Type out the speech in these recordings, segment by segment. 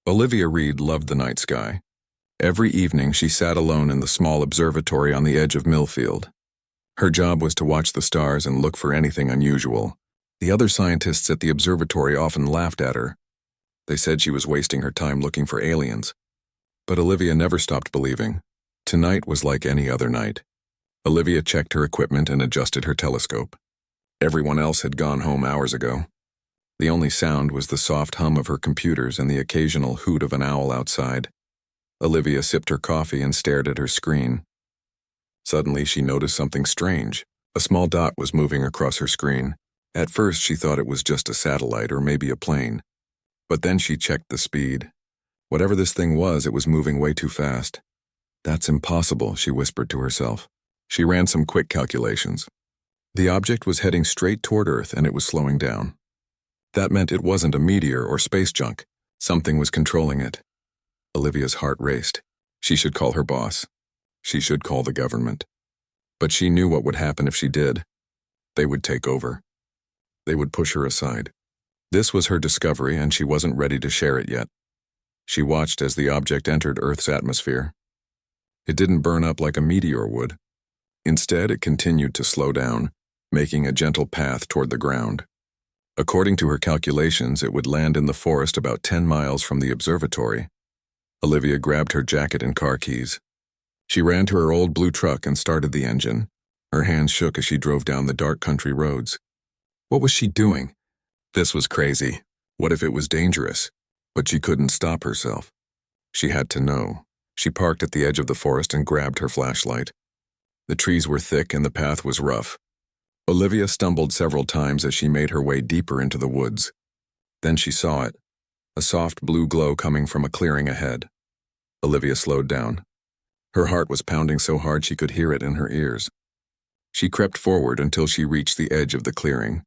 Olivia Reed loved the night sky. Every evening she sat alone in the small observatory on the edge of Millfield. Her job was to watch the stars and look for anything unusual. The other scientists at the observatory often laughed at her. They said she was wasting her time looking for aliens. But Olivia never stopped believing. Tonight was like any other night. Olivia checked her equipment and adjusted her telescope. Everyone else had gone home hours ago. The only sound was the soft hum of her computers and the occasional hoot of an owl outside. Olivia sipped her coffee and stared at her screen. Suddenly she noticed something strange. A small dot was moving across her screen. At first she thought it was just a satellite or maybe a plane. But then she checked the speed. Whatever this thing was, it was moving way too fast. "That's impossible," she whispered to herself. She ran some quick calculations. The object was heading straight toward Earth and it was slowing down. That meant it wasn't a meteor or space junk. Something was controlling it. Olivia's heart raced. She should call her boss. She should call the government. But she knew what would happen if she did. They would take over. They would push her aside. This was her discovery and she wasn't ready to share it yet. She watched as the object entered Earth's atmosphere. It didn't burn up like a meteor would. Instead, it continued to slow down, making a gentle path toward the ground. According to her calculations, it would land in the forest about 10 miles from the observatory. Olivia grabbed her jacket and car keys. She ran to her old blue truck and started the engine. Her hands shook as she drove down the dark country roads. What was she doing? This was crazy. What if it was dangerous? But she couldn't stop herself. She had to know. She parked at the edge of the forest and grabbed her flashlight. The trees were thick and the path was rough. Olivia stumbled several times as she made her way deeper into the woods. Then she saw it, a soft blue glow coming from a clearing ahead. Olivia slowed down. Her heart was pounding so hard she could hear it in her ears. She crept forward until she reached the edge of the clearing.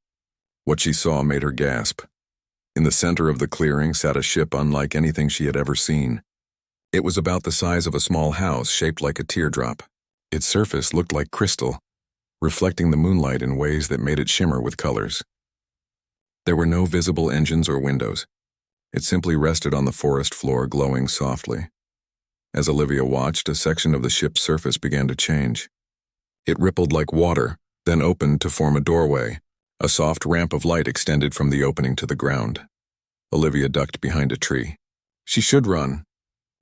What she saw made her gasp. In the center of the clearing sat a ship unlike anything she had ever seen. It was about the size of a small house shaped like a teardrop. Its surface looked like crystal, reflecting the moonlight in ways that made it shimmer with colors. There were no visible engines or windows. It simply rested on the forest floor, glowing softly. As Olivia watched, a section of the ship's surface began to change. It rippled like water, then opened to form a doorway. A soft ramp of light extended from the opening to the ground. Olivia ducked behind a tree. She should run.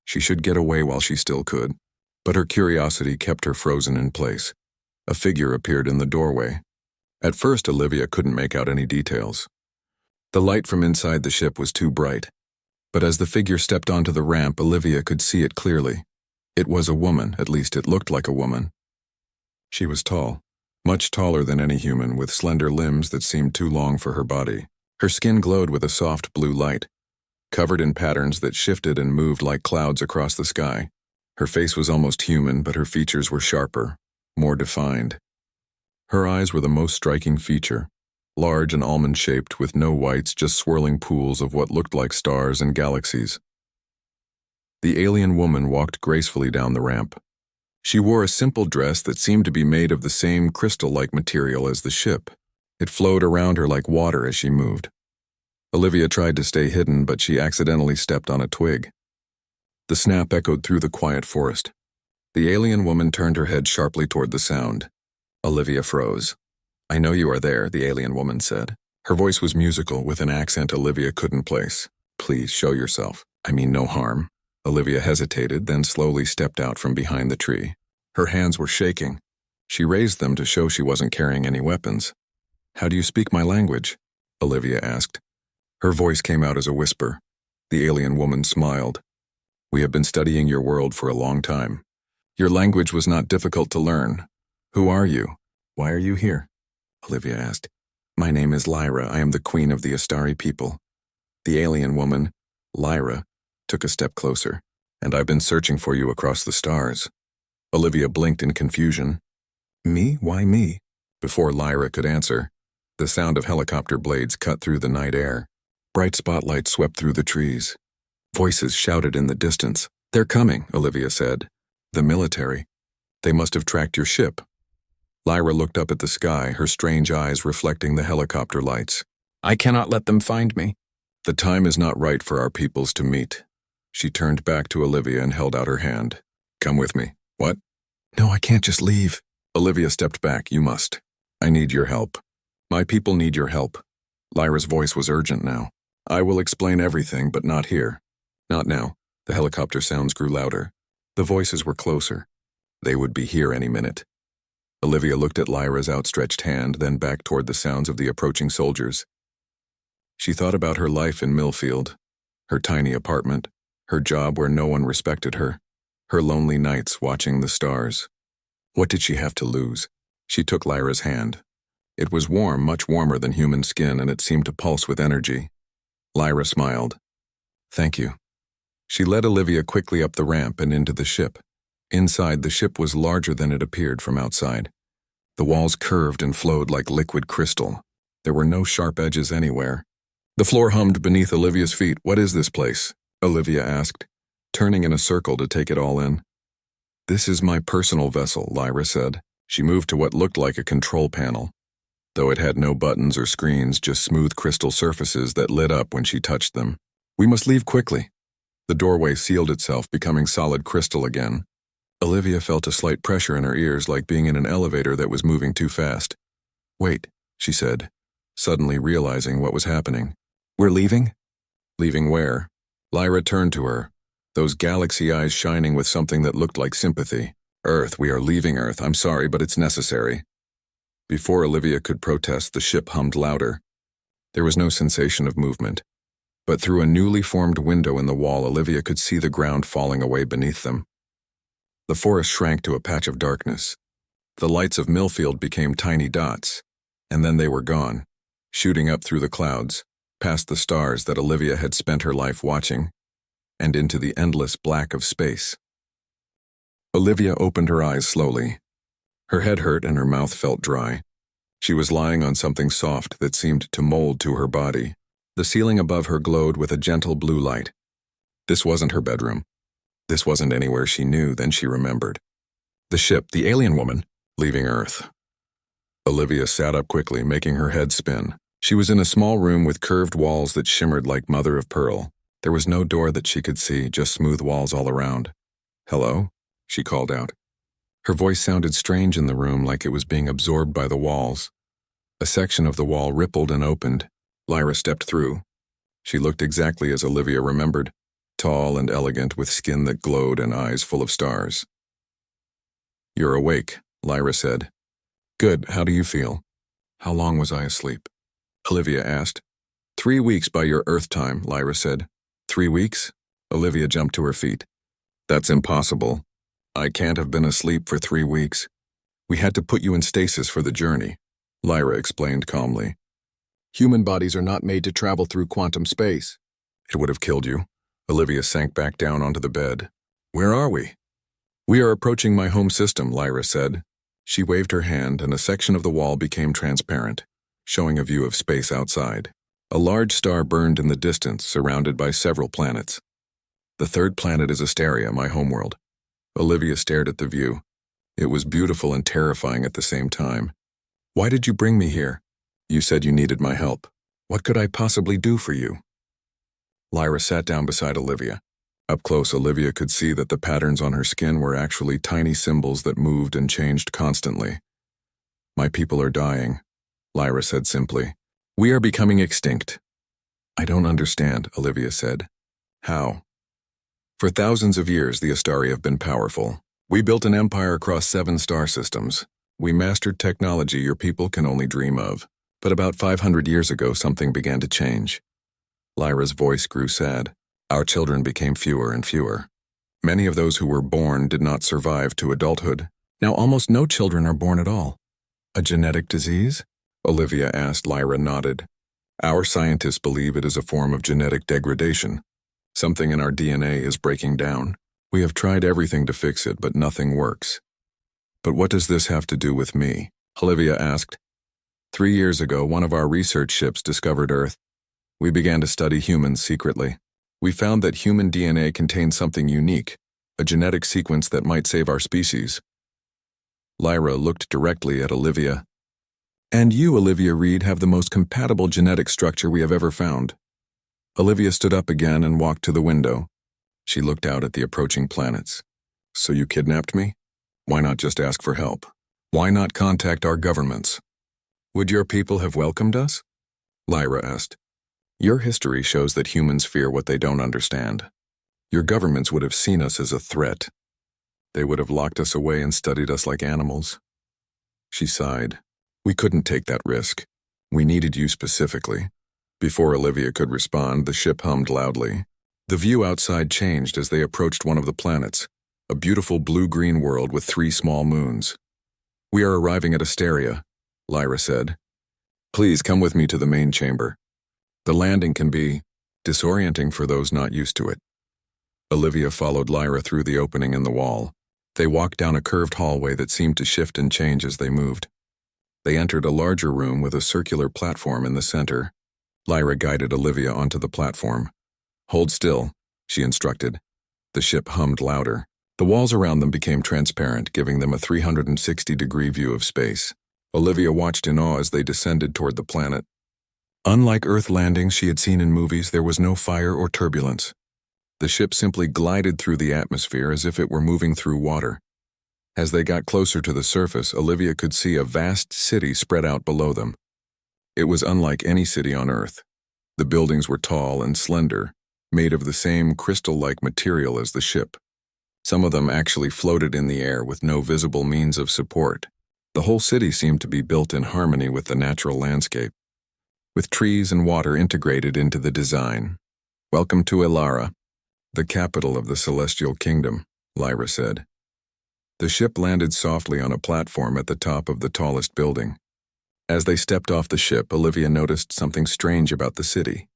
She should get away while she still could. But her curiosity kept her frozen in place. A figure appeared in the doorway. At first, Olivia couldn't make out any details. The light from inside the ship was too bright. But as the figure stepped onto the ramp, Olivia could see it clearly. It was a woman, at least it looked like a woman. She was tall, much taller than any human, with slender limbs that seemed too long for her body. Her skin glowed with a soft blue light, covered in patterns that shifted and moved like clouds across the sky. Her face was almost human, but her features were sharper, more defined. Her eyes were the most striking feature, large and almond-shaped with no whites, just swirling pools of what looked like stars and galaxies. The alien woman walked gracefully down the ramp. She wore a simple dress that seemed to be made of the same crystal-like material as the ship. It flowed around her like water as she moved. Olivia tried to stay hidden, but she accidentally stepped on a twig. The snap echoed through the quiet forest. The alien woman turned her head sharply toward the sound. Olivia froze. "I know you are there," the alien woman said. Her voice was musical, with an accent Olivia couldn't place. "Please, show yourself. I mean no harm." Olivia hesitated, then slowly stepped out from behind the tree. Her hands were shaking. She raised them to show she wasn't carrying any weapons. "How do you speak my language?" Olivia asked. Her voice came out as a whisper. The alien woman smiled. "We have been studying your world for a long time. Your language was not difficult to learn. Who are you? Why are you here?" Olivia asked. "My name is Lyra. I am the queen of the Astari people." The alien woman, Lyra, took a step closer. "And I've been searching for you across the stars." Olivia blinked in confusion. "Me? Why me?" Before Lyra could answer, the sound of helicopter blades cut through the night air. Bright spotlights swept through the trees. Voices shouted in the distance. "They're coming," Olivia said. "The military. They must have tracked your ship." Lyra looked up at the sky, her strange eyes reflecting the helicopter lights. "I cannot let them find me." "The time is not right for our peoples to meet." She turned back to Olivia and held out her hand. Come with me. What? No, I can't just leave. Olivia stepped back. You must. I need your help. My people need your help. Lyra's voice was urgent now. I will explain everything, but not here. Not now. The helicopter sounds grew louder. The voices were closer. They would be here any minute. Olivia looked at Lyra's outstretched hand, then back toward the sounds of the approaching soldiers. She thought about her life in Millfield, her tiny apartment, her job where no one respected her, her lonely nights watching the stars. What did she have to lose? She took Lyra's hand. It was warm, much warmer than human skin, and it seemed to pulse with energy. Lyra smiled. Thank you. She led Olivia quickly up the ramp and into the ship. Inside, the ship was larger than it appeared from outside. The walls curved and flowed like liquid crystal. There were no sharp edges anywhere. The floor hummed beneath Olivia's feet. What is this place? Olivia asked, turning in a circle to take it all in. This is my personal vessel, Lyra said. She moved to what looked like a control panel. Though it had no buttons or screens, just smooth crystal surfaces that lit up when she touched them. We must leave quickly. The doorway sealed itself, becoming solid crystal again. Olivia felt a slight pressure in her ears, like being in an elevator that was moving too fast. Wait, she said, suddenly realizing what was happening. We're leaving? Leaving where? Lyra turned to her, those galaxy eyes shining with something that looked like sympathy. Earth, we are leaving Earth. I'm sorry, but it's necessary. Before Olivia could protest, the ship hummed louder. There was no sensation of movement. But through a newly formed window in the wall, Olivia could see the ground falling away beneath them. The forest shrank to a patch of darkness. The lights of Millfield became tiny dots, and then they were gone, shooting up through the clouds, past the stars that Olivia had spent her life watching, and into the endless black of space. Olivia opened her eyes slowly. Her head hurt and her mouth felt dry. She was lying on something soft that seemed to mold to her body. The ceiling above her glowed with a gentle blue light. This wasn't her bedroom. This wasn't anywhere she knew. Then she remembered. The ship, the alien woman, leaving Earth. Olivia sat up quickly, making her head spin. She was in a small room with curved walls that shimmered like mother of pearl. There was no door that she could see, just smooth walls all around. Hello? She called out. Her voice sounded strange in the room, like it was being absorbed by the walls. A section of the wall rippled and opened. Lyra stepped through. She looked exactly as Olivia remembered, tall and elegant with skin that glowed and eyes full of stars. You're awake, Lyra said. Good, how do you feel? How long was I asleep? Olivia asked. 3 weeks by your Earth time, Lyra said. 3 weeks? Olivia jumped to her feet. That's impossible. I can't have been asleep for 3 weeks. We had to put you in stasis for the journey, Lyra explained calmly. Human bodies are not made to travel through quantum space. It would have killed you. Olivia sank back down onto the bed. Where are we? We are approaching my home system, Lyra said. She waved her hand and a section of the wall became transparent, showing a view of space outside. A large star burned in the distance, surrounded by several planets. The third planet is Asteria, my homeworld. Olivia stared at the view. It was beautiful and terrifying at the same time. Why did you bring me here? You said you needed my help. What could I possibly do for you? Lyra sat down beside Olivia. Up close, Olivia could see that the patterns on her skin were actually tiny symbols that moved and changed constantly. My people are dying, Lyra said simply. We are becoming extinct. I don't understand, Olivia said. How? For thousands of years, the Astari have been powerful. We built an empire across 7 star systems. We mastered technology your people can only dream of. But about 500 years ago, something began to change. Lyra's voice grew sad. Our children became fewer and fewer. Many of those who were born did not survive to adulthood. Now almost no children are born at all. A genetic disease? Olivia asked. Lyra nodded. Our scientists believe it is a form of genetic degradation. Something in our DNA is breaking down. We have tried everything to fix it, but nothing works. But what does this have to do with me? Olivia asked. 3 years ago, one of our research ships discovered Earth. We began to study humans secretly. We found that human DNA contains something unique, a genetic sequence that might save our species. Lyra looked directly at Olivia. And you, Olivia Reed, have the most compatible genetic structure we have ever found. Olivia stood up again and walked to the window. She looked out at the approaching planets. So you kidnapped me? Why not just ask for help? Why not contact our governments? Would your people have welcomed us? Lyra asked. Your history shows that humans fear what they don't understand. Your governments would have seen us as a threat. They would have locked us away and studied us like animals. She sighed. We couldn't take that risk. We needed you specifically. Before Olivia could respond, the ship hummed loudly. The view outside changed as they approached one of the planets, a beautiful blue-green world with 3 small moons. We are arriving at Asteria, Lyra said. Please come with me to the main chamber. The landing can be disorienting for those not used to it. Olivia followed Lyra through the opening in the wall. They walked down a curved hallway that seemed to shift and change as they moved. They entered a larger room with a circular platform in the center. Lyra guided Olivia onto the platform. Hold still, she instructed. The ship hummed louder. The walls around them became transparent, giving them a 360-degree view of space. Olivia watched in awe as they descended toward the planet. Unlike Earth landings she had seen in movies, there was no fire or turbulence. The ship simply glided through the atmosphere as if it were moving through water. As they got closer to the surface, Olivia could see a vast city spread out below them. It was unlike any city on Earth. The buildings were tall and slender, made of the same crystal-like material as the ship. Some of them actually floated in the air with no visible means of support. The whole city seemed to be built in harmony with the natural landscape, with trees and water integrated into the design. Welcome to Elara, the capital of the Celestial Kingdom, Lyra said. The ship landed softly on a platform at the top of the tallest building. As they stepped off the ship, Olivia noticed something strange about the city.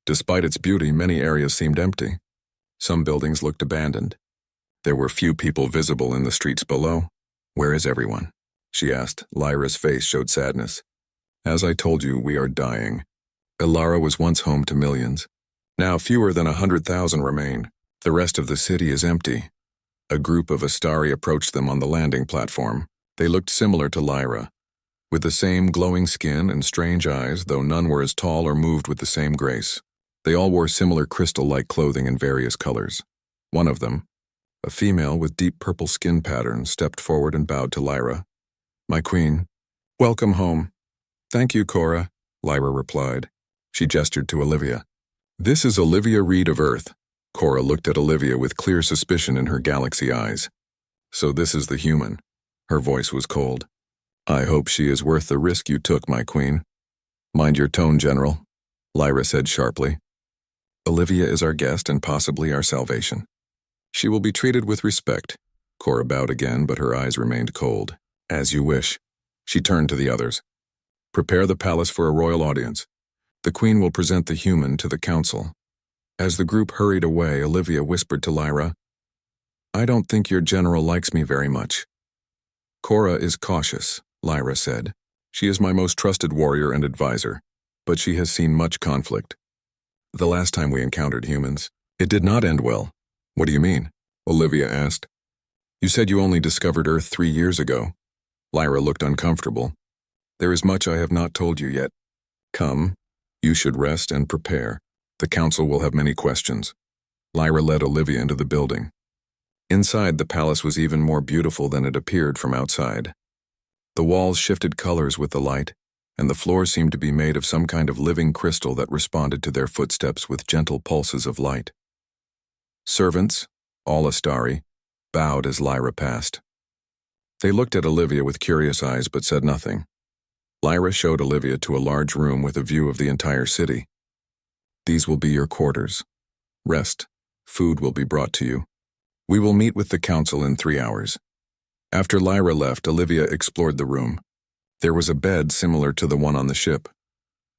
Despite its beauty, many areas seemed empty. Some buildings looked abandoned. There were few people visible in the streets below. Where is everyone? She asked. Lyra's face showed sadness. As I told you, we are dying. Elara was once home to millions. Now fewer than 100,000 remain. The rest of the city is empty. A group of Astari approached them on the landing platform. They looked similar to Lyra, with the same glowing skin and strange eyes, though none were as tall or moved with the same grace. They all wore similar crystal-like clothing in various colors. One of them, a female with deep purple skin patterns, stepped forward and bowed to Lyra. My queen, welcome home. Thank you, Cora, Lyra replied. She gestured to Olivia. This is Olivia Reed of Earth. Cora looked at Olivia with clear suspicion in her galaxy eyes. So this is the human. Her voice was cold. I hope she is worth the risk you took, my queen. Mind your tone, General, Lyra said sharply. Olivia is our guest and possibly our salvation. She will be treated with respect. Cora bowed again, but her eyes remained cold. As you wish. She turned to the others. Prepare the palace for a royal audience. The queen will present the human to the council. As the group hurried away, Olivia whispered to Lyra, I don't think your general likes me very much. Cora is cautious, Lyra said. She is my most trusted warrior and advisor, but she has seen much conflict. The last time we encountered humans, it did not end well. What do you mean? Olivia asked. You said you only discovered Earth 3 years ago. Lyra looked uncomfortable. There is much I have not told you yet. Come, you should rest and prepare. The council will have many questions. Lyra led Olivia into the building. Inside, the palace was even more beautiful than it appeared from outside. The walls shifted colors with the light, and the floor seemed to be made of some kind of living crystal that responded to their footsteps with gentle pulses of light. Servants, all Astari, bowed as Lyra passed. They looked at Olivia with curious eyes but said nothing. Lyra showed Olivia to a large room with a view of the entire city. These will be your quarters. Rest. Food will be brought to you. We will meet with the council in 3 hours. After Lyra left, Olivia explored the room. There was a bed similar to the one on the ship,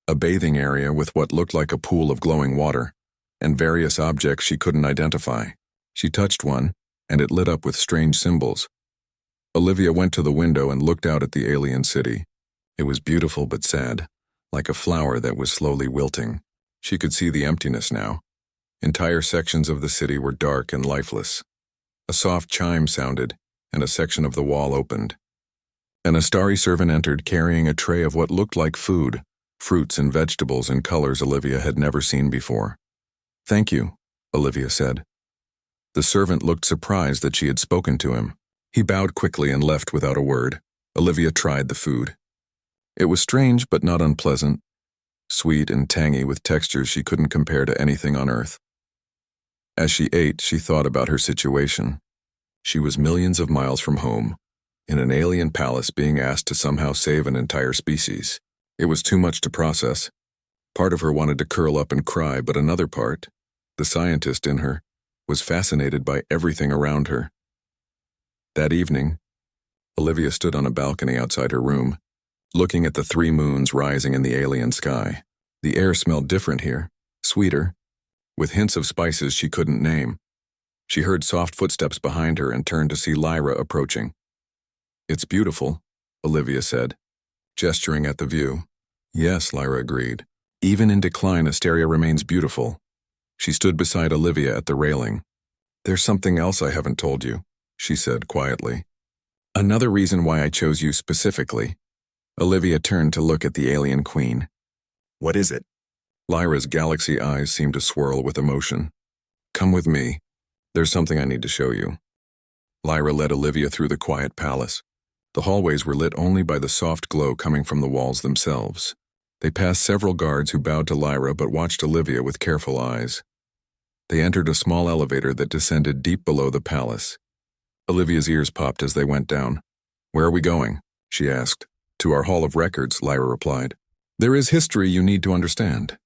a bathing area with what looked like a pool of glowing water, and various objects she couldn't identify. She touched one, and it lit up with strange symbols. Olivia went to the window and looked out at the alien city. It was beautiful but sad, like a flower that was slowly wilting. She could see the emptiness now. Entire sections of the city were dark and lifeless. A soft chime sounded, and a section of the wall opened. An Astari servant entered carrying a tray of what looked like food, fruits and vegetables in colors Olivia had never seen before. Thank you, Olivia said. The servant looked surprised that she had spoken to him. He bowed quickly and left without a word. Olivia tried the food. It was strange but not unpleasant, sweet and tangy with textures she couldn't compare to anything on Earth. As she ate, she thought about her situation. She was millions of miles from home, in an alien palace being asked to somehow save an entire species. It was too much to process. Part of her wanted to curl up and cry, but another part, the scientist in her, was fascinated by everything around her. That evening, Olivia stood on a balcony outside her room, looking at the 3 moons rising in the alien sky. The air smelled different here, sweeter, with hints of spices she couldn't name. She heard soft footsteps behind her and turned to see Lyra approaching. "It's beautiful," Olivia said, gesturing at the view. "Yes," Lyra agreed. "Even in decline, Asteria remains beautiful." She stood beside Olivia at the railing. "There's something else I haven't told you," she said quietly. "Another reason why I chose you specifically." Olivia turned to look at the alien queen. "What is it?" Lyra's galaxy eyes seemed to swirl with emotion. "Come with me. There's something I need to show you." Lyra led Olivia through the quiet palace. The hallways were lit only by the soft glow coming from the walls themselves. They passed several guards who bowed to Lyra but watched Olivia with careful eyes. They entered a small elevator that descended deep below the palace. Olivia's ears popped as they went down. "Where are we going?" she asked. "To our Hall of Records," Lyra replied. "There is history you need to understand."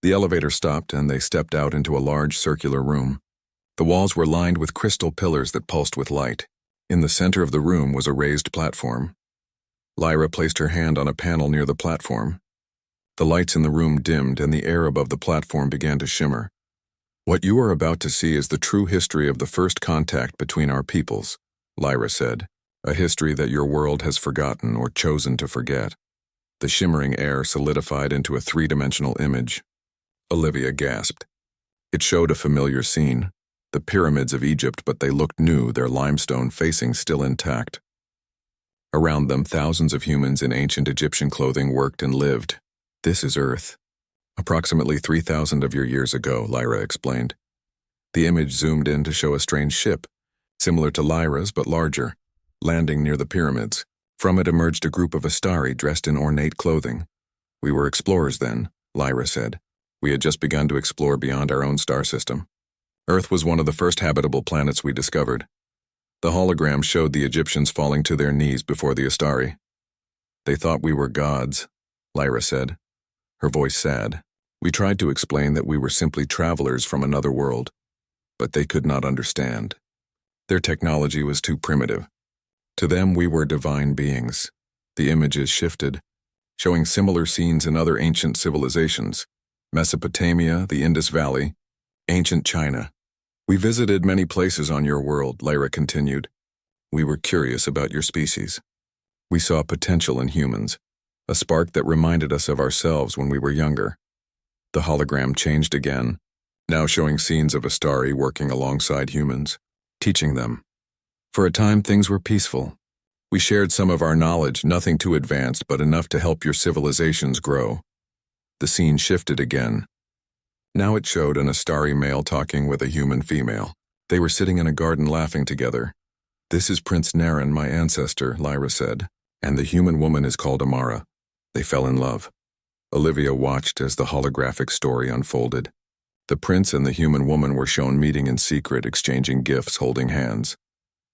The elevator stopped and they stepped out into a large circular room. The walls were lined with crystal pillars that pulsed with light. In the center of the room was a raised platform. Lyra placed her hand on a panel near the platform. The lights in the room dimmed and the air above the platform began to shimmer. "What you are about to see is the true history of the first contact between our peoples," Lyra said. "A history that your world has forgotten or chosen to forget." The shimmering air solidified into a 3-dimensional image. Olivia gasped. It showed a familiar scene, the pyramids of Egypt, but they looked new, their limestone facings still intact. Around them, thousands of humans in ancient Egyptian clothing worked and lived. "This is Earth. Approximately 3,000 of your years ago," Lyra explained. The image zoomed in to show a strange ship, similar to Lyra's but larger, landing near the pyramids. From it emerged a group of Astari dressed in ornate clothing. "We were explorers then," Lyra said. "We had just begun to explore beyond our own star system. Earth was one of the first habitable planets we discovered." The hologram showed the Egyptians falling to their knees before the Astari. "They thought we were gods," Lyra said, her voice sad. "We tried to explain that we were simply travelers from another world, but they could not understand. Their technology was too primitive. To them, we were divine beings." The images shifted, showing similar scenes in other ancient civilizations: Mesopotamia, the Indus Valley, ancient China. "We visited many places on your world," Lyra continued. "We were curious about your species. We saw potential in humans, a spark that reminded us of ourselves when we were younger." The hologram changed again, now showing scenes of Astari working alongside humans, teaching them. "For a time, things were peaceful. We shared some of our knowledge, nothing too advanced, but enough to help your civilizations grow." The scene shifted again. Now it showed an Astari male talking with a human female. They were sitting in a garden laughing together. "This is Prince Naren, my ancestor," Lyra said, "and the human woman is called Amara. They fell in love." Olivia watched as the holographic story unfolded. The prince and the human woman were shown meeting in secret, exchanging gifts, holding hands.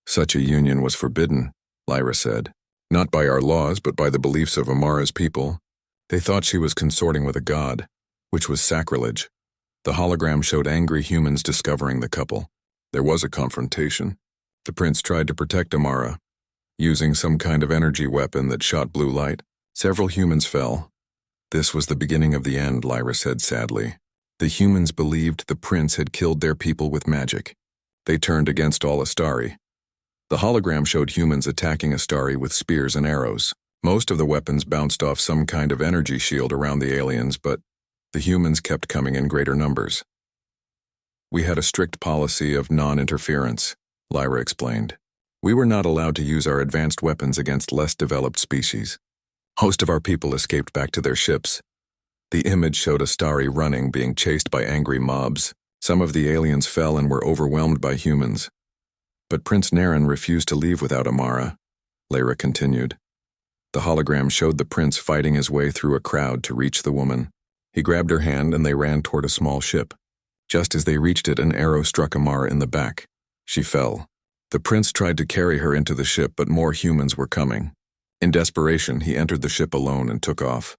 "Such a union was forbidden," Lyra said. "Not by our laws, but by the beliefs of Amara's people. They thought she was consorting with a god, which was sacrilege." The hologram showed angry humans discovering the couple. There was a confrontation. The prince tried to protect Amara, using some kind of energy weapon that shot blue light. Several humans fell. "This was the beginning of the end," Lyra said sadly. "The humans believed the prince had killed their people with magic. They turned against all Astari." The hologram showed humans attacking Astari with spears and arrows. Most of the weapons bounced off some kind of energy shield around the aliens, but the humans kept coming in greater numbers. "We had a strict policy of non-interference," Lyra explained. "We were not allowed to use our advanced weapons against less developed species. Most of our people escaped back to their ships." The image showed Astari running, being chased by angry mobs. Some of the aliens fell and were overwhelmed by humans. But Prince Naren refused to leave without Amara, Lyra continued. The hologram showed the prince fighting his way through a crowd to reach the woman. He grabbed her hand and they ran toward a small ship. Just as they reached it, an arrow struck Amara in the back. She fell. The prince tried to carry her into the ship, but more humans were coming. In desperation, he entered the ship alone and took off.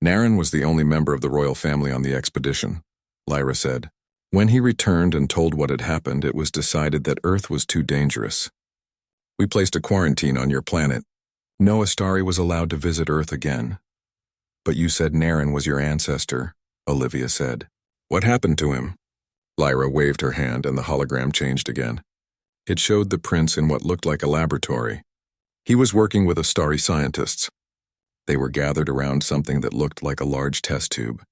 Naren was the only member of the royal family on the expedition, Lyra said. When he returned and told what had happened, it was decided that Earth was too dangerous. We placed a quarantine on your planet. No Astari was allowed to visit Earth again. But you said Naren was your ancestor, Olivia said. What happened to him? Lyra waved her hand and the hologram changed again. It showed the prince in what looked like a laboratory. He was working with Astari scientists. They were gathered around something that looked like a large test tube.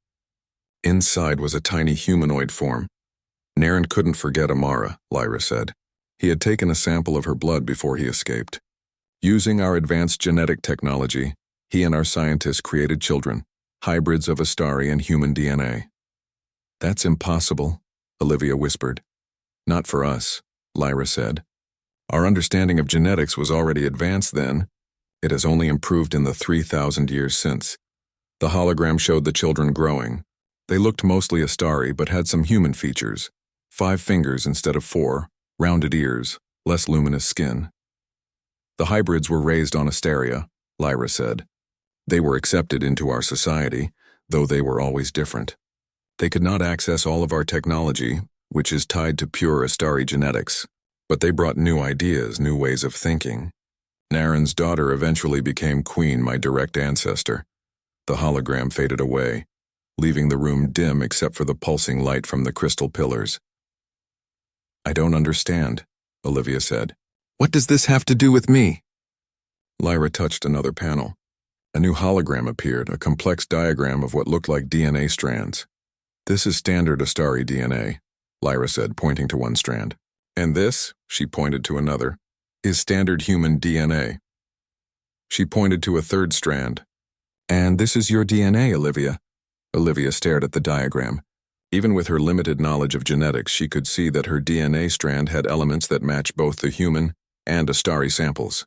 Inside was a tiny humanoid form. Naren couldn't forget Amara, Lyra said. He had taken a sample of her blood before he escaped. Using our advanced genetic technology, he and our scientists created children, hybrids of Astari and human DNA. That's impossible, Olivia whispered. Not for us, Lyra said. Our understanding of genetics was already advanced then. It has only improved in the 3,000 years since. The hologram showed the children growing. They looked mostly Astari but had some human features. 5 fingers instead of 4, rounded ears, less luminous skin. The hybrids were raised on Asteria, Lyra said. They were accepted into our society, though they were always different. They could not access all of our technology, which is tied to pure Astari genetics, but they brought new ideas, new ways of thinking. Naren's daughter eventually became Queen, my direct ancestor. The hologram faded away, leaving the room dim except for the pulsing light from the crystal pillars. I don't understand, Olivia said. What does this have to do with me? Lyra touched another panel. A new hologram appeared, a complex diagram of what looked like DNA strands. This is standard Astari DNA, Lyra said, pointing to one strand. And this, she pointed to another, is standard human DNA. She pointed to a third strand. And this is your DNA, Olivia. Olivia stared at the diagram. Even with her limited knowledge of genetics, she could see that her DNA strand had elements that match both the human and Astari samples.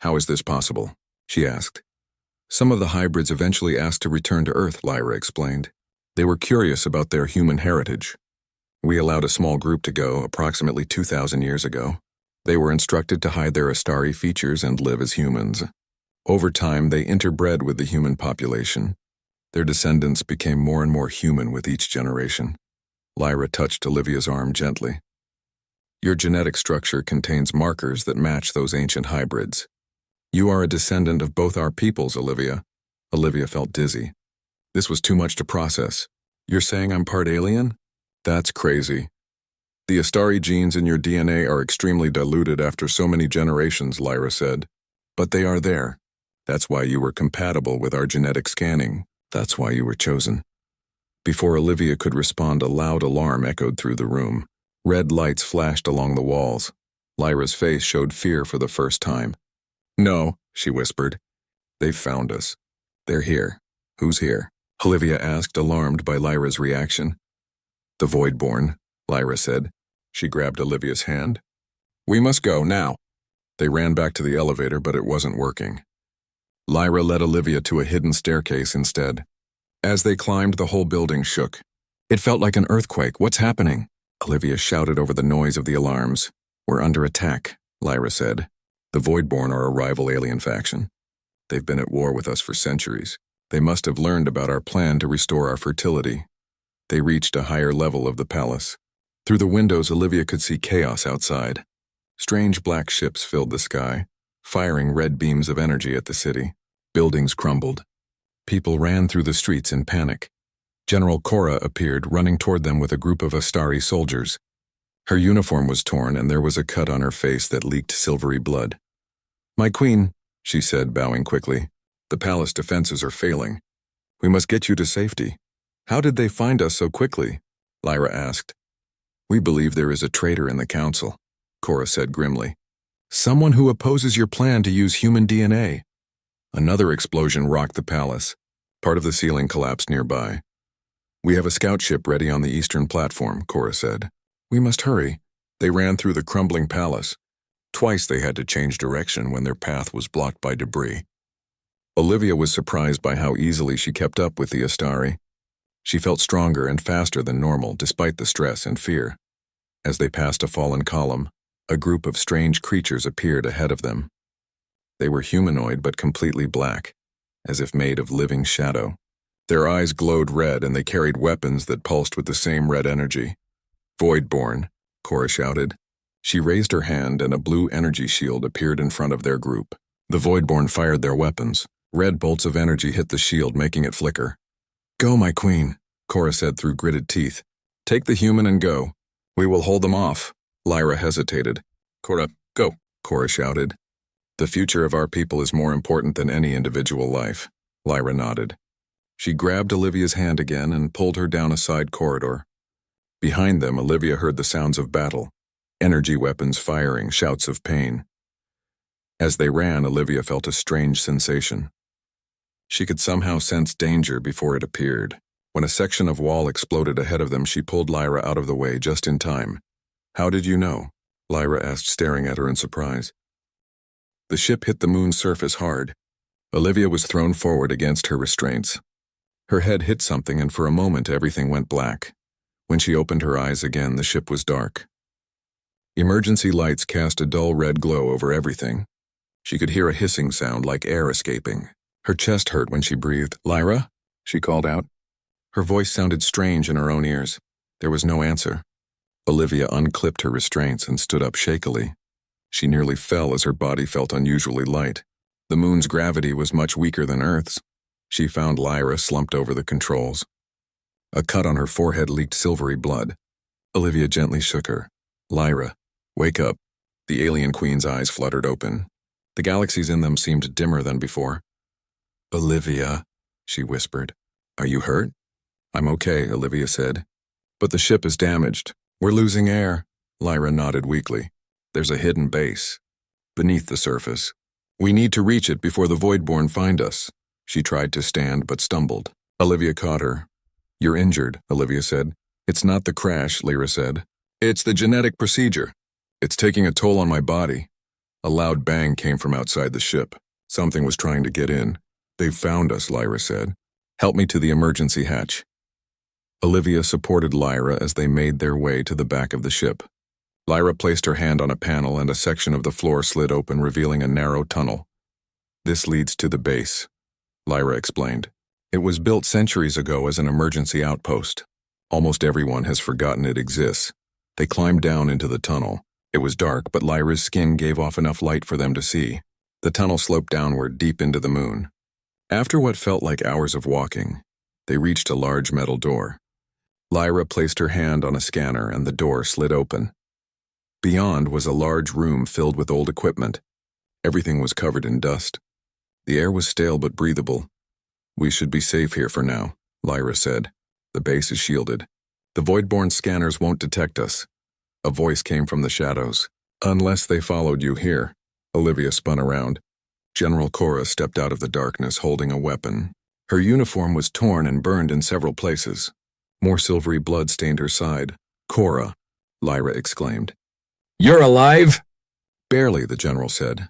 How is this possible? She asked. Some of the hybrids eventually asked to return to Earth, Lyra explained. They were curious about their human heritage. We allowed a small group to go approximately 2,000 years ago. They were instructed to hide their Astari features and live as humans. Over time, they interbred with the human population. Their descendants became more and more human with each generation. Lyra touched Olivia's arm gently. Your genetic structure contains markers that match those ancient hybrids. You are a descendant of both our peoples, Olivia. Olivia felt dizzy. This was too much to process. You're saying I'm part alien? That's crazy. The Astari genes in your DNA are extremely diluted after so many generations, Lyra said. But they are there. That's why you were compatible with our genetic scanning. That's why you were chosen. Before Olivia could respond, a loud alarm echoed through the room. Red lights flashed along the walls. Lyra's face showed fear for the first time. No, she whispered. They've found us. They're here. Who's here? Olivia asked, alarmed by Lyra's reaction. The Voidborn, Lyra said. She grabbed Olivia's hand. We must go, now. They ran back to the elevator, but it wasn't working. Lyra led Olivia to a hidden staircase instead. As they climbed, the whole building shook. It felt like an earthquake. What's happening? Olivia shouted over the noise of the alarms. We're under attack, Lyra said. The Voidborn are a rival alien faction. They've been at war with us for centuries. They must have learned about our plan to restore our fertility. They reached a higher level of the palace. Through the windows, Olivia could see chaos outside. Strange black ships filled the sky, firing red beams of energy at the city. Buildings crumbled. People ran through the streets in panic. General Cora appeared, running toward them with a group of Astari soldiers. Her uniform was torn and there was a cut on her face that leaked silvery blood. My queen, she said, bowing quickly. The palace defenses are failing. We must get you to safety. How did they find us so quickly? Lyra asked. We believe there is a traitor in the council, Cora said grimly. Someone who opposes your plan to use human DNA. Another explosion rocked the palace. Part of the ceiling collapsed nearby. We have a scout ship ready on the eastern platform, Cora said. We must hurry. They ran through the crumbling palace. Twice they had to change direction when their path was blocked by debris. Olivia was surprised by how easily she kept up with the Astari. She felt stronger and faster than normal despite the stress and fear. As they passed a fallen column, a group of strange creatures appeared ahead of them. They were humanoid but completely black, as if made of living shadow. Their eyes glowed red and they carried weapons that pulsed with the same red energy. Voidborn, Cora shouted. She raised her hand and a blue energy shield appeared in front of their group. The Voidborn fired their weapons. Red bolts of energy hit the shield, making it flicker. Go, my queen, Cora said through gritted teeth. Take the human and go. We will hold them off. Lyra hesitated. Cora, go, Cora shouted. The future of our people is more important than any individual life. Lyra nodded. She grabbed Olivia's hand again and pulled her down a side corridor. Behind them, Olivia heard the sounds of battle. Energy weapons firing, shouts of pain. As they ran, Olivia felt a strange sensation. She could somehow sense danger before it appeared. When a section of wall exploded ahead of them, she pulled Lyra out of the way just in time. How did you know? Lyra asked, staring at her in surprise. The ship hit the moon's surface hard. Olivia was thrown forward against her restraints. Her head hit something and for a moment everything went black. When she opened her eyes again, the ship was dark. Emergency lights cast a dull red glow over everything. She could hear a hissing sound like air escaping. Her chest hurt when she breathed. Lyra? She called out. Her voice sounded strange in her own ears. There was no answer. Olivia unclipped her restraints and stood up shakily. She nearly fell as her body felt unusually light. The moon's gravity was much weaker than Earth's. She found Lyra slumped over the controls. A cut on her forehead leaked silvery blood. Olivia gently shook her. Lyra, wake up. The alien queen's eyes fluttered open. The galaxies in them seemed dimmer than before. Olivia, she whispered. Are you hurt? I'm okay, Olivia said. But the ship is damaged. We're losing air. Lyra nodded weakly. There's a hidden base. Beneath the surface. We need to reach it before the Voidborn find us. She tried to stand but stumbled. Olivia caught her. You're injured, Olivia said. It's not the crash, Lyra said. It's the genetic procedure. It's taking a toll on my body. A loud bang came from outside the ship. Something was trying to get in. They've found us, Lyra said. Help me to the emergency hatch. Olivia supported Lyra as they made their way to the back of the ship. Lyra placed her hand on a panel and a section of the floor slid open, revealing a narrow tunnel. This leads to the base, Lyra explained. It was built centuries ago as an emergency outpost. Almost everyone has forgotten it exists. They climbed down into the tunnel. It was dark, but Lyra's skin gave off enough light for them to see. The tunnel sloped downward, deep into the moon. After what felt like hours of walking, they reached a large metal door. Lyra placed her hand on a scanner and the door slid open. Beyond was a large room filled with old equipment. Everything was covered in dust. The air was stale but breathable. We should be safe here for now, Lyra said. The base is shielded. The Voidborn scanners won't detect us. A voice came from the shadows. Unless they followed you here. Olivia spun around. General Cora stepped out of the darkness holding a weapon. Her uniform was torn and burned in several places. More silvery blood stained her side. Cora, Lyra exclaimed. You're alive? Barely, the general said.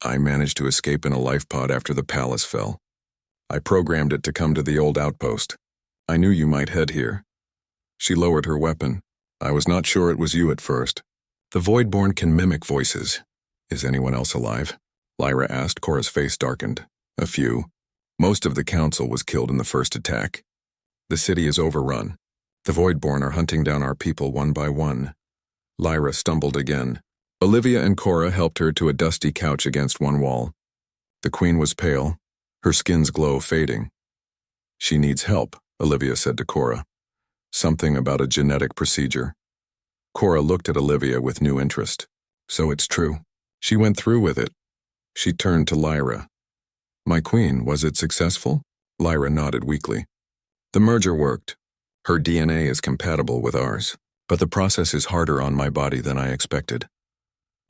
I managed to escape in a life pod after the palace fell. I programmed it to come to the old outpost. I knew you might head here. She lowered her weapon. I was not sure it was you at first. The Voidborn can mimic voices. Is anyone else alive? Lyra asked. Cora's face darkened. A few. Most of the council was killed in the first attack. The city is overrun. The Voidborn are hunting down our people one by one. Lyra stumbled again. Olivia and Cora helped her to a dusty couch against one wall. The queen was pale, her skin's glow fading. She needs help, Olivia said to Cora. Something about a genetic procedure. Cora looked at Olivia with new interest. So it's true. She went through with it. She turned to Lyra. My queen, was it successful? Lyra nodded weakly. The merger worked. Her DNA is compatible with ours, but the process is harder on my body than I expected.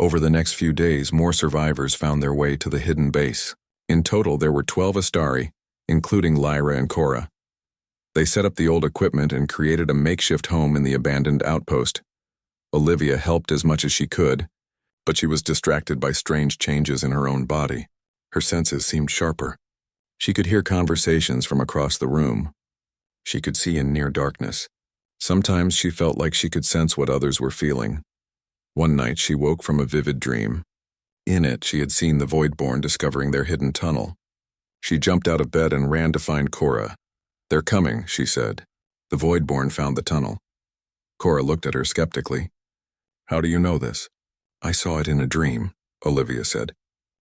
Over the next few days, more survivors found their way to the hidden base. In total, there were 12 Astari, including Lyra and Cora. They set up the old equipment and created a makeshift home in the abandoned outpost. Olivia helped as much as she could, but she was distracted by strange changes in her own body. Her senses seemed sharper. She could hear conversations from across the room. She could see in near darkness. Sometimes she felt like she could sense what others were feeling. One night she woke from a vivid dream. In it, she had seen the Voidborn discovering their hidden tunnel. She jumped out of bed and ran to find Cora. "They're coming," she said. The Voidborn found the tunnel. Cora looked at her skeptically. "How do you know this?" "I saw it in a dream," Olivia said.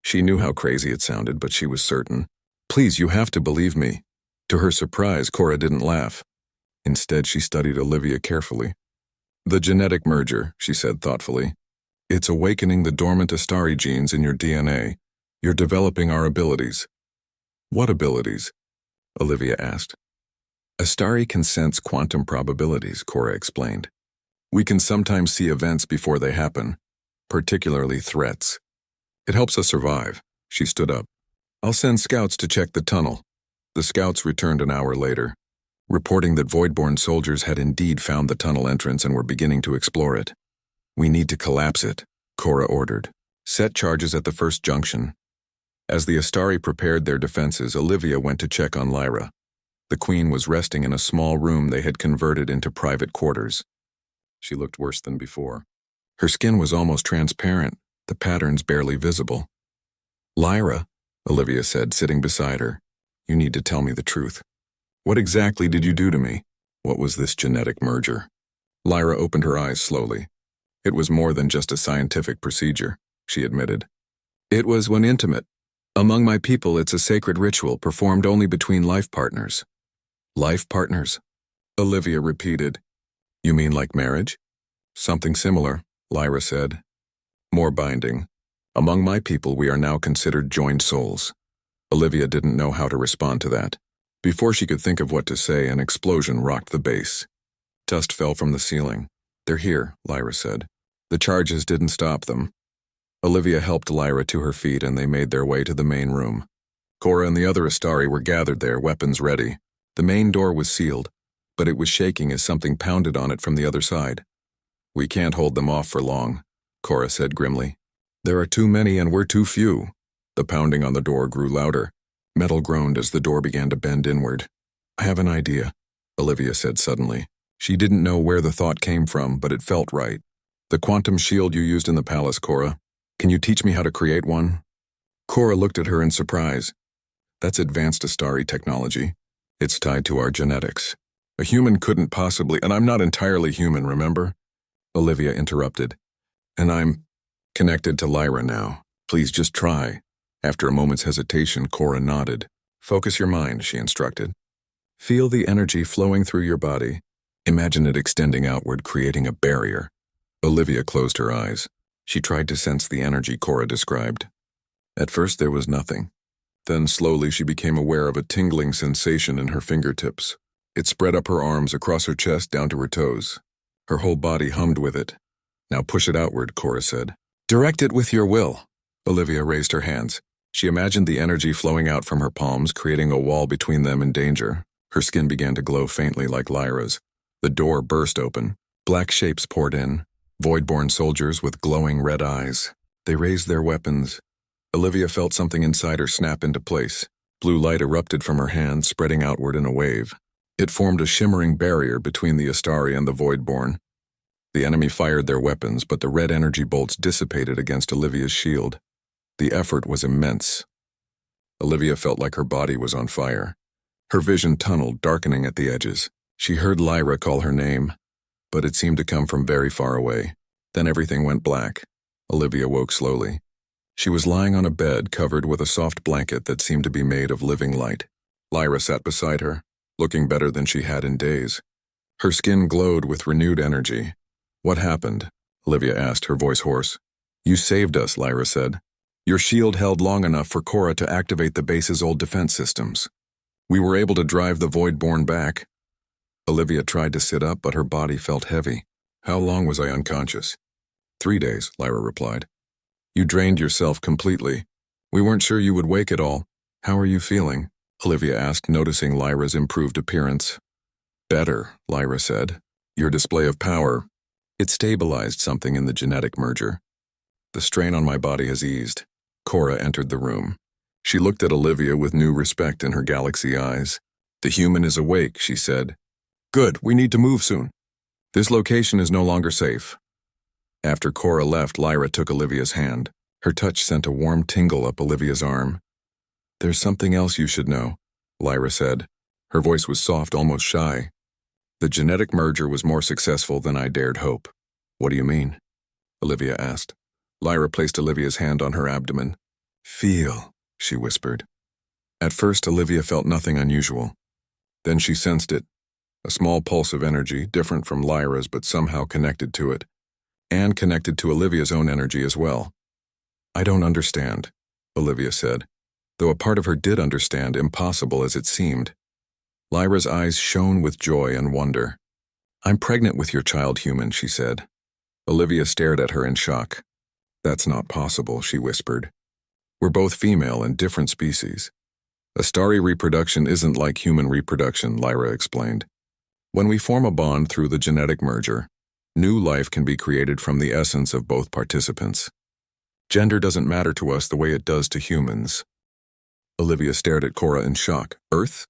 She knew how crazy it sounded, but she was certain. "Please, you have to believe me." To her surprise, Cora didn't laugh. Instead, she studied Olivia carefully. "The genetic merger," she said thoughtfully. "It's awakening the dormant Astari genes in your DNA. You're developing our abilities." "What abilities?" Olivia asked. "Astari can sense quantum probabilities," Cora explained. "We can sometimes see events before they happen, particularly threats. It helps us survive." She stood up. "I'll send scouts to check the tunnel." The scouts returned an hour later, reporting that Voidborn soldiers had indeed found the tunnel entrance and were beginning to explore it. "We need to collapse it," Cora ordered. "Set charges at the first junction." As the Astari prepared their defenses, Olivia went to check on Lyra. The Queen was resting in a small room they had converted into private quarters. She looked worse than before. Her skin was almost transparent, the patterns barely visible. "Lyra," Olivia said, sitting beside her, "you need to tell me the truth. What exactly did you do to me? What was this genetic merger?" Lyra opened her eyes slowly. "It was more than just a scientific procedure," she admitted. "It was one intimate. Among my people, it's a sacred ritual performed only between life partners." "Life partners?" Olivia repeated. "You mean like marriage?" "Something similar," Lyra said. "More binding. Among my people, we are now considered joined souls." Olivia didn't know how to respond to that. Before she could think of what to say, an explosion rocked the base. Dust fell from the ceiling. "They're here," Lyra said. "The charges didn't stop them." Olivia helped Lyra to her feet and they made their way to the main room. Cora and the other Astari were gathered there, weapons ready. The main door was sealed, but it was shaking as something pounded on it from the other side. "We can't hold them off for long," Cora said grimly. "There are too many and we're too few." The pounding on the door grew louder. Metal groaned as the door began to bend inward. "I have an idea," Olivia said suddenly. She didn't know where the thought came from, but it felt right. "The quantum shield you used in the palace, Cora. Can you teach me how to create one?" Cora looked at her in surprise. "That's advanced Astari technology. It's tied to our genetics. A human couldn't possibly, and I'm not entirely human, remember?" Olivia interrupted. "And I'm connected to Lyra now. Please just try." After a moment's hesitation, Cora nodded. "Focus your mind," she instructed. "Feel the energy flowing through your body. Imagine it extending outward, creating a barrier." Olivia closed her eyes. She tried to sense the energy Cora described. At first there was nothing. Then slowly she became aware of a tingling sensation in her fingertips. It spread up her arms across her chest down to her toes. Her whole body hummed with it. "Now push it outward," Cora said. "Direct it with your will." Olivia raised her hands. She imagined the energy flowing out from her palms, creating a wall between them and danger. Her skin began to glow faintly like Lyra's. The door burst open. Black shapes poured in. Voidborn soldiers with glowing red eyes. They raised their weapons. Olivia felt something inside her snap into place. Blue light erupted from her hands, spreading outward in a wave. It formed a shimmering barrier between the Astari and the Voidborn. The enemy fired their weapons, but the red energy bolts dissipated against Olivia's shield. The effort was immense. Olivia felt like her body was on fire. Her vision tunneled, darkening at the edges. She heard Lyra call her name, but it seemed to come from very far away. Then everything went black. Olivia woke slowly. She was lying on a bed covered with a soft blanket that seemed to be made of living light. Lyra sat beside her, looking better than she had in days. Her skin glowed with renewed energy. "What happened?" Olivia asked, her voice hoarse. "You saved us," Lyra said. "Your shield held long enough for Cora to activate the base's old defense systems. We were able to drive the Voidborn back." Olivia tried to sit up, but her body felt heavy. "How long was I unconscious?" 3 days, Lyra replied. "You drained yourself completely. We weren't sure you would wake at all. How are you feeling?" Olivia asked, noticing Lyra's improved appearance. Better, Lyra said. Your display of power. It stabilized something in the genetic merger. The strain on my body has eased. Cora entered the room. She looked at Olivia with new respect in her galaxy eyes. The human is awake, she said. Good, we need to move soon. This location is no longer safe. After Cora left, Lyra took Olivia's hand. Her touch sent a warm tingle up Olivia's arm. There's something else you should know, Lyra said. Her voice was soft, almost shy. The genetic merger was more successful than I dared hope. What do you mean? Olivia asked. Lyra placed Olivia's hand on her abdomen. Feel, she whispered. At first, Olivia felt nothing unusual. Then she sensed it. A small pulse of energy, different from Lyra's but somehow connected to it. And connected to Olivia's own energy as well. I don't understand, Olivia said, though a part of her did understand, impossible as it seemed. Lyra's eyes shone with joy and wonder. I'm pregnant with your child, human, she said. Olivia stared at her in shock. That's not possible, she whispered. We're both female and different species. Astari reproduction isn't like human reproduction, Lyra explained. When we form a bond through the genetic merger, new life can be created from the essence of both participants. Gender doesn't matter to us the way it does to humans. Olivia stared at Cora in shock. Earth?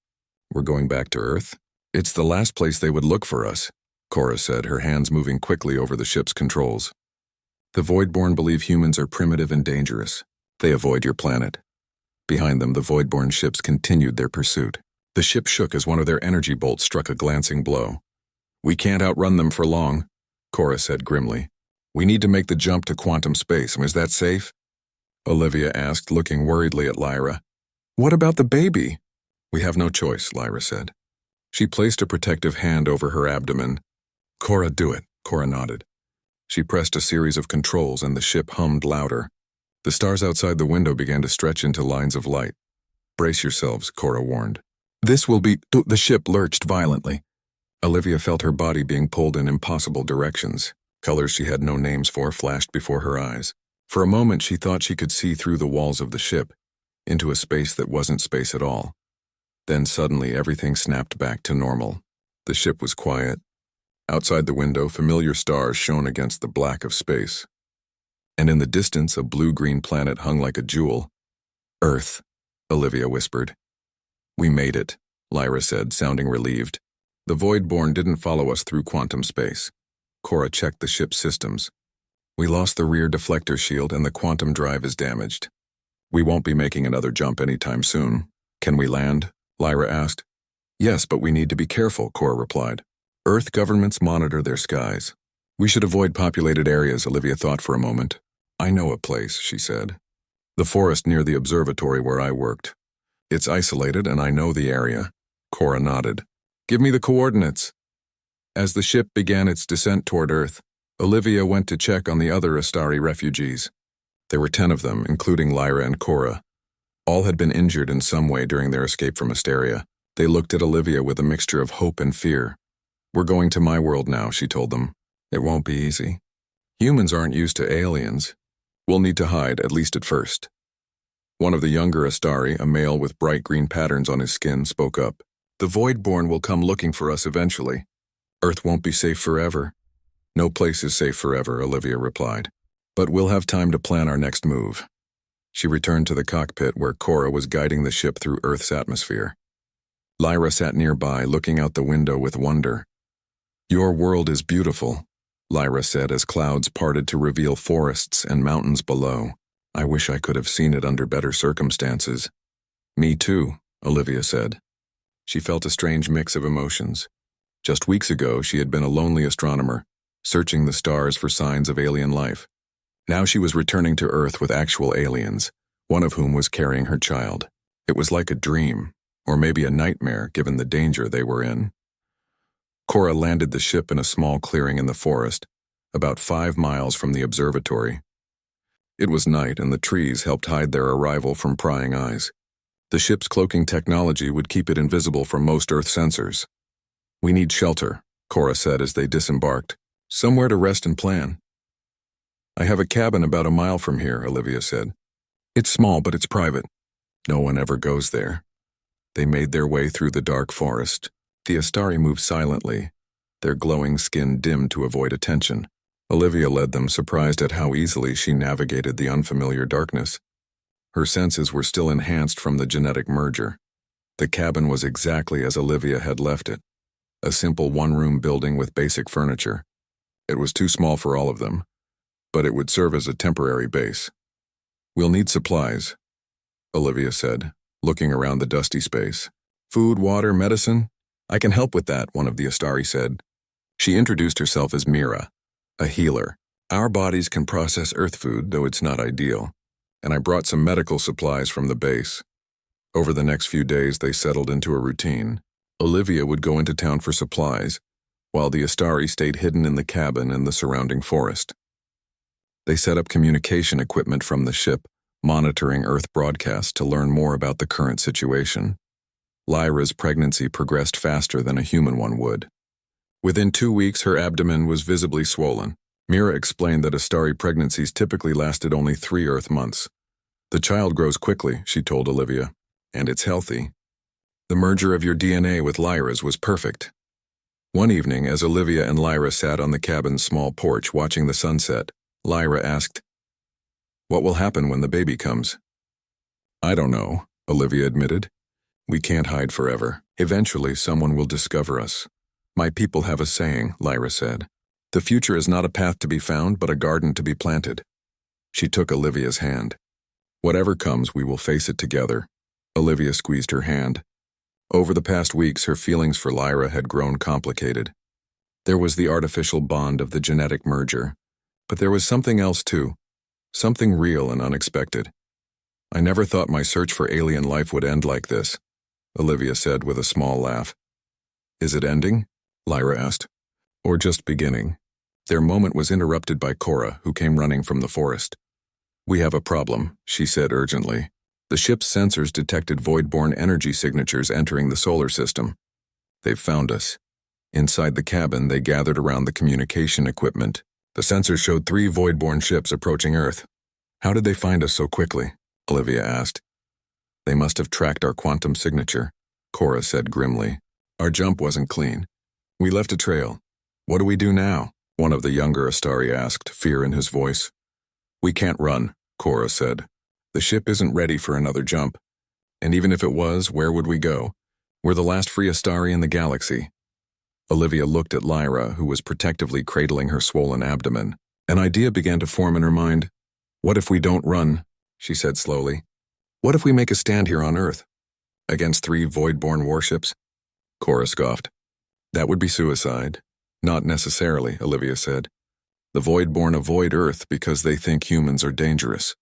We're going back to Earth? It's the last place they would look for us, Cora said, her hands moving quickly over the ship's controls. The Voidborn believe humans are primitive and dangerous. They avoid your planet. Behind them, the Voidborn ships continued their pursuit. The ship shook as one of their energy bolts struck a glancing blow. We can't outrun them for long, Cora said grimly. We need to make the jump to quantum space. Is that safe? Olivia asked, looking worriedly at Lyra. What about the baby? We have no choice, Lyra said. She placed a protective hand over her abdomen. Cora, do it, Cora nodded. She pressed a series of controls and the ship hummed louder. The stars outside the window began to stretch into lines of light. Brace yourselves, Cora warned. This will be— The ship lurched violently. Olivia felt her body being pulled in impossible directions. Colors she had no names for flashed before her eyes. For a moment she thought she could see through the walls of the ship, into a space that wasn't space at all. Then suddenly everything snapped back to normal. The ship was quiet. Outside the window, familiar stars shone against the black of space. And in the distance, a blue-green planet hung like a jewel. Earth, Olivia whispered. We made it, Lyra said, sounding relieved. The Voidborn didn't follow us through quantum space. Cora checked the ship's systems. We lost the rear deflector shield and the quantum drive is damaged. We won't be making another jump anytime soon. Can we land? Lyra asked. Yes, but we need to be careful, Cora replied. Earth governments monitor their skies. We should avoid populated areas, Olivia thought for a moment. I know a place, she said. The forest near the observatory where I worked. It's isolated and I know the area. Cora nodded. Give me the coordinates. As the ship began its descent toward Earth, Olivia went to check on the other Astari refugees. There were 10 of them, including Lyra and Cora. All had been injured in some way during their escape from Asteria. They looked at Olivia with a mixture of hope and fear. We're going to my world now, she told them. It won't be easy. Humans aren't used to aliens. We'll need to hide, at least at first. One of the younger Astari, a male with bright green patterns on his skin, spoke up. The Voidborn will come looking for us eventually. Earth won't be safe forever. No place is safe forever, Olivia replied. But we'll have time to plan our next move. She returned to the cockpit where Cora was guiding the ship through Earth's atmosphere. Lyra sat nearby, looking out the window with wonder. Your world is beautiful, Lyra said as clouds parted to reveal forests and mountains below. I wish I could have seen it under better circumstances. Me too, Olivia said. She felt a strange mix of emotions. Just weeks ago, she had been a lonely astronomer, searching the stars for signs of alien life. Now she was returning to Earth with actual aliens, one of whom was carrying her child. It was like a dream, or maybe a nightmare given the danger they were in. Cora landed the ship in a small clearing in the forest, about 5 miles from the observatory. It was night and the trees helped hide their arrival from prying eyes. The ship's cloaking technology would keep it invisible from most Earth sensors. We need shelter, Cora said as they disembarked. Somewhere to rest and plan. I have a cabin about a mile from here, Olivia said. It's small, but it's private. No one ever goes there. They made their way through the dark forest, The Astari moved silently, their glowing skin dimmed to avoid attention. Olivia led them, surprised at how easily she navigated the unfamiliar darkness. Her senses were still enhanced from the genetic merger. The cabin was exactly as Olivia had left it, a simple one-room building with basic furniture. It was too small for all of them, but it would serve as a temporary base. "We'll need supplies," Olivia said, looking around the dusty space. "Food, water, medicine? I can help with that," one of the Astari said. She introduced herself as Mira, a healer. "Our bodies can process Earth food, though it's not ideal, and I brought some medical supplies from the base." Over the next few days, they settled into a routine. Olivia would go into town for supplies, while the Astari stayed hidden in the cabin and the surrounding forest. They set up communication equipment from the ship, monitoring Earth broadcasts to learn more about the current situation. Lyra's pregnancy progressed faster than a human one would. Within 2 weeks, her abdomen was visibly swollen. Mira explained that Astari pregnancies typically lasted only 3 Earth months. "The child grows quickly," she told Olivia, "and it's healthy. The merger of your DNA with Lyra's was perfect." One evening, as Olivia and Lyra sat on the cabin's small porch watching the sunset, Lyra asked, "What will happen when the baby comes?" "I don't know," Olivia admitted. "We can't hide forever. Eventually, someone will discover us." "My people have a saying," Lyra said. "The future is not a path to be found, but a garden to be planted." She took Olivia's hand. "Whatever comes, we will face it together." Olivia squeezed her hand. Over the past weeks, her feelings for Lyra had grown complicated. There was the artificial bond of the genetic merger, but there was something else too, something real and unexpected. "I never thought my search for alien life would end like this," Olivia said with a small laugh. "Is it ending?" Lyra asked. "Or just beginning?" Their moment was interrupted by Cora, who came running from the forest. "We have a problem," she said urgently. The ship's sensors detected void-borne energy signatures entering the solar system. "They've found us." Inside the cabin, they gathered around the communication equipment. The sensors showed 3 void-borne ships approaching Earth. "How did they find us so quickly?" Olivia asked. "They must have tracked our quantum signature," Cora said grimly. "Our jump wasn't clean. We left a trail. What do we do now?" one of the younger Astari asked, fear in his voice. "We can't run," Cora said. "The ship isn't ready for another jump. And even if it was, where would we go? We're the last free Astari in the galaxy." Olivia looked at Lyra, who was protectively cradling her swollen abdomen. An idea began to form in her mind. "What if we don't run?" she said slowly. "What if we make a stand here on Earth? Against 3 void-borne warships?" Cora scoffed. "That would be suicide." "Not necessarily," Olivia said. "The void-borne avoid Earth because they think humans are dangerous.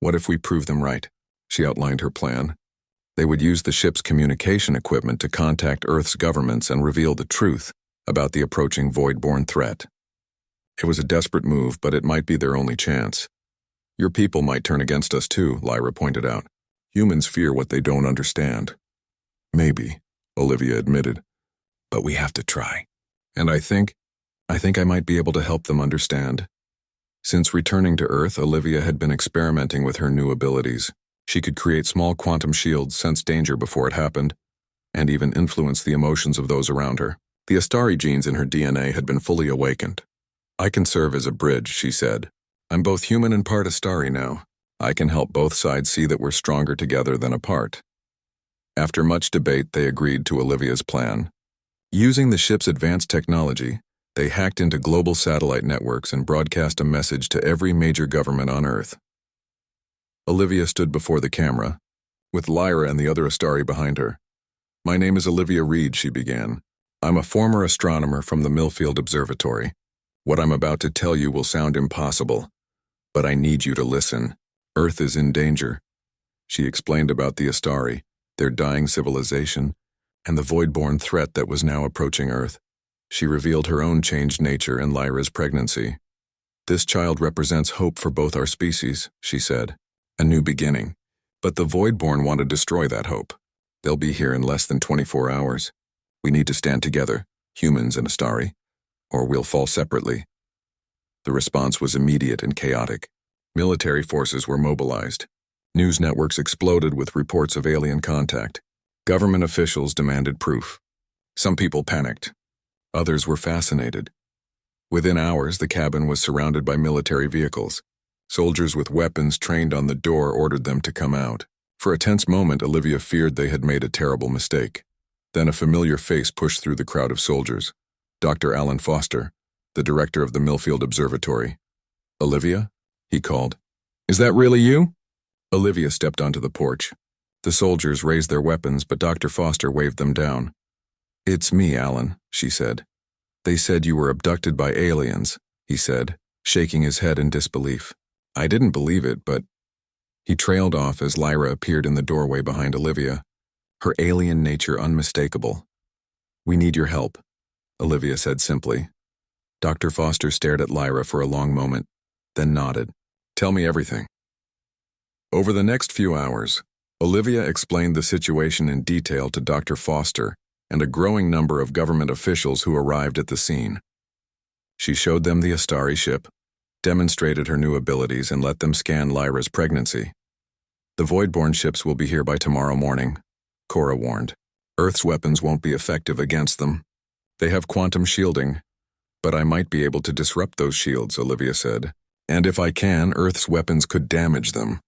What if we prove them right?" She outlined her plan. They would use the ship's communication equipment to contact Earth's governments and reveal the truth about the approaching void-borne threat. It was a desperate move, but it might be their only chance. "Your people might turn against us too," Lyra pointed out. "Humans fear what they don't understand." "Maybe," Olivia admitted. "But we have to try. And I think I might be able to help them understand." Since returning to Earth, Olivia had been experimenting with her new abilities. She could create small quantum shields, sense danger before it happened, and even influence the emotions of those around her. The Astari genes in her DNA had been fully awakened. "I can serve as a bridge," she said. "I'm both human and part Astari now. I can help both sides see that we're stronger together than apart." After much debate, they agreed to Olivia's plan. Using the ship's advanced technology, they hacked into global satellite networks and broadcast a message to every major government on Earth. Olivia stood before the camera, with Lyra and the other Astari behind her. "My name is Olivia Reed," she began. "I'm a former astronomer from the Millfield Observatory. What I'm about to tell you will sound impossible, but I need you to listen. Earth is in danger." She explained about the Astari, their dying civilization, and the void-borne threat that was now approaching Earth. She revealed her own changed nature and Lyra's pregnancy. "This child represents hope for both our species," she said. "A new beginning. But the Voidborn want to destroy that hope. They'll be here in less than 24 hours. We need to stand together, humans and Astari, or we'll fall separately." The response was immediate and chaotic. Military forces were mobilized. News networks exploded with reports of alien contact. Government officials demanded proof. Some people panicked. Others were fascinated. Within hours, the cabin was surrounded by military vehicles. Soldiers with weapons trained on the door ordered them to come out. For a tense moment, Olivia feared they had made a terrible mistake. Then a familiar face pushed through the crowd of soldiers. Dr. Alan Foster, the director of the Millfield Observatory. "Olivia?" he called. "Is that really you?" Olivia stepped onto the porch. The soldiers raised their weapons, but Dr. Foster waved them down. "It's me, Alan," she said. "They said you were abducted by aliens," he said, shaking his head in disbelief. I didn't believe it, but... He trailed off as Lyra appeared in the doorway behind Olivia, her alien nature unmistakable. "We need your help," Olivia said simply. Dr. Foster stared at Lyra for a long moment, then nodded. "Tell me everything." Over the next few hours, Olivia explained the situation in detail to Dr. Foster and a growing number of government officials who arrived at the scene. She showed them the Astari ship, demonstrated her new abilities, and let them scan Lyra's pregnancy. "The Voidborn ships will be here by tomorrow morning," Cora warned. "Earth's weapons won't be effective against them. They have quantum shielding, but I might be able to disrupt those shields," Olivia said. "And if I can, Earth's weapons could damage them."